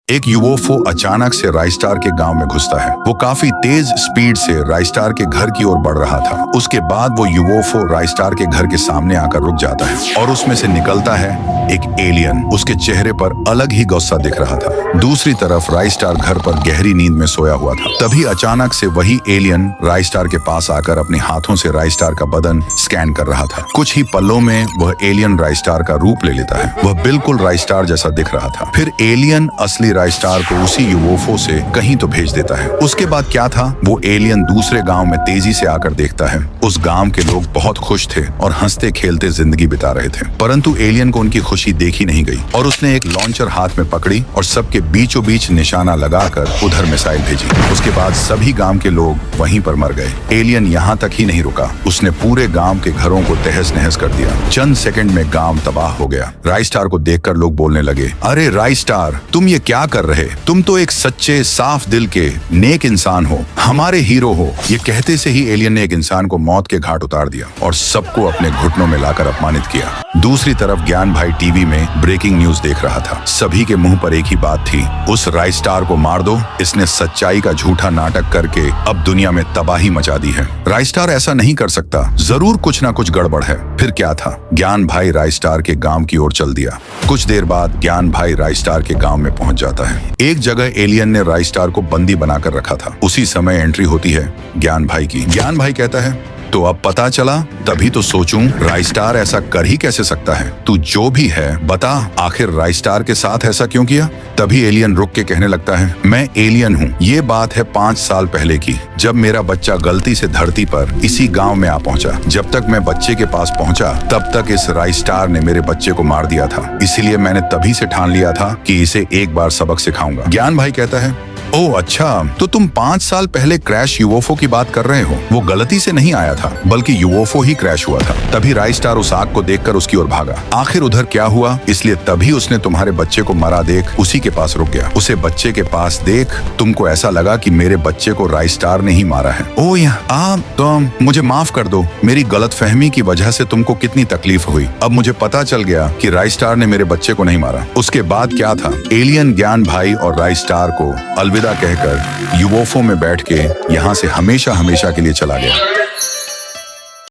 एक यूएफओ अचानक से राइस्टार के गांव में घुसता है। वो काफी तेज स्पीड से राइस्टार के घर की ओर बढ़ रहा था। उसके बाद वो यूएफओ राइस्टार के घर के सामने आकर रुक जाता है और उसमें से निकलता है एक एलियन। उसके चेहरे पर अलग ही गुस्सा दिख रहा था। दूसरी तरफ राइस्टार घर पर गहरी नींद में सोया हुआ था। तभी अचानक से वही एलियन राइस्टार के पास आकर अपने हाथों से राइस्टार का बदन स्कैन कर रहा था। कुछ ही पलों में वह एलियन राइस्टार का रूप ले लेता है। वह बिल्कुल राइस्टार जैसा दिख रहा था। फिर एलियन असली राइस्टार को उसी यूएफओ से कहीं तो भेज देता है। उसके बाद क्या था, वो एलियन दूसरे गांव में तेजी से आकर देखता है। उस गांव के लोग बहुत खुश थे और हंसते खेलते जिंदगी बिता रहे थे। परंतु एलियन को उनकी खुशी देखी नहीं गई और उसने एक लॉन्चर हाथ में पकड़ी और सबके बीचों बीच निशाना लगाकर उधर मिसाइल भेजी। उसके बाद सभी गांव के लोग वहीं पर मर गए। एलियन यहाँ तक ही नहीं रुका, उसने पूरे गांव के घरों को तहस नहस कर दिया। चंद सेकंड में गांव तबाह हो गया। राइस्टार को देखकर लोग बोलने लगे, अरे राइस्टार, तुम ये क्या कर रहे? तुम तो एक सच्चे साफ दिल के नेक इंसान हो, हमारे हीरो हो। ये कहते से ही एलियन ने एक इंसान को मौत के घाट उतार दिया और सबको अपने घुटनों में लाकर अपमानित किया। दूसरी तरफ ज्ञान भाई टीवी में ब्रेकिंग न्यूज देख रहा था। सभी के मुंह पर एक ही बात थी, उस राइस्टार को मार दो। इसने सच्चाई का झूठा नाटक करके अब दुनिया में तबाही मचा दी है। राइस्टार ऐसा नहीं कर सकता, जरूर कुछ ना कुछ गड़बड़ है। फिर क्या था, ज्ञान भाई राइस्टार के गांव की ओर चल दिया। कुछ देर बाद ज्ञान भाई राइस्टार के गांव में पहुंच जाता है। एक जगह एलियन ने राइस्टार को बंदी बनाकर रखा था। उसी समय एंट्री होती है ज्ञान भाई की। ज्ञान भाई कहता है, तो अब पता चला, तभी तो सोचूं राइस्टार ऐसा कर ही कैसे सकता है। तू जो भी है बता, आखिर राइस्टार के साथ ऐसा क्यों किया? तभी एलियन रुक के कहने लगता है, मैं एलियन हूँ। ये बात है 5 साल पहले की, जब मेरा बच्चा गलती से धरती पर इसी गांव में आ पहुंचा। जब तक मैं बच्चे के पास पहुंचा तब तक इस राइस्टार ने मेरे बच्चे को मार दिया था। इसीलिए मैंने तभी से ठान लिया था कि इसे एक बार सबक सिखाऊंगा। ज्ञान भाई कहता है, ओह अच्छा, तो तुम 5 साल पहले क्रैश यूएफओ की बात कर रहे हो। वो गलती से नहीं आया था, बल्कि यूएफओ ही क्रैश हुआ था। तभी राइस्टार उस आग को देखकर उसकी ओर भागा। आखिर उधर क्या हुआ, इसलिए तभी उसने तुम्हारे बच्चे को मरा देख उसी के पास रुक गया। उसे बच्चे के पास देख तुमको ऐसा लगा कि मेरे बच्चे को राइस्टार ने ही मारा है। ओह यार, तो मुझे माफ कर दो, मेरी गलतफहमी की वजह से तुमको कितनी तकलीफ हुई। अब मुझे पता चल गया कि राइस्टार ने मेरे बच्चे को नहीं मारा। उसके बाद क्या था, एलियन ज्ञान भाई और राइस्टार को अलविदा कहकर यूएफओ में बैठ के यहाँ से हमेशा हमेशा के लिए चला गया।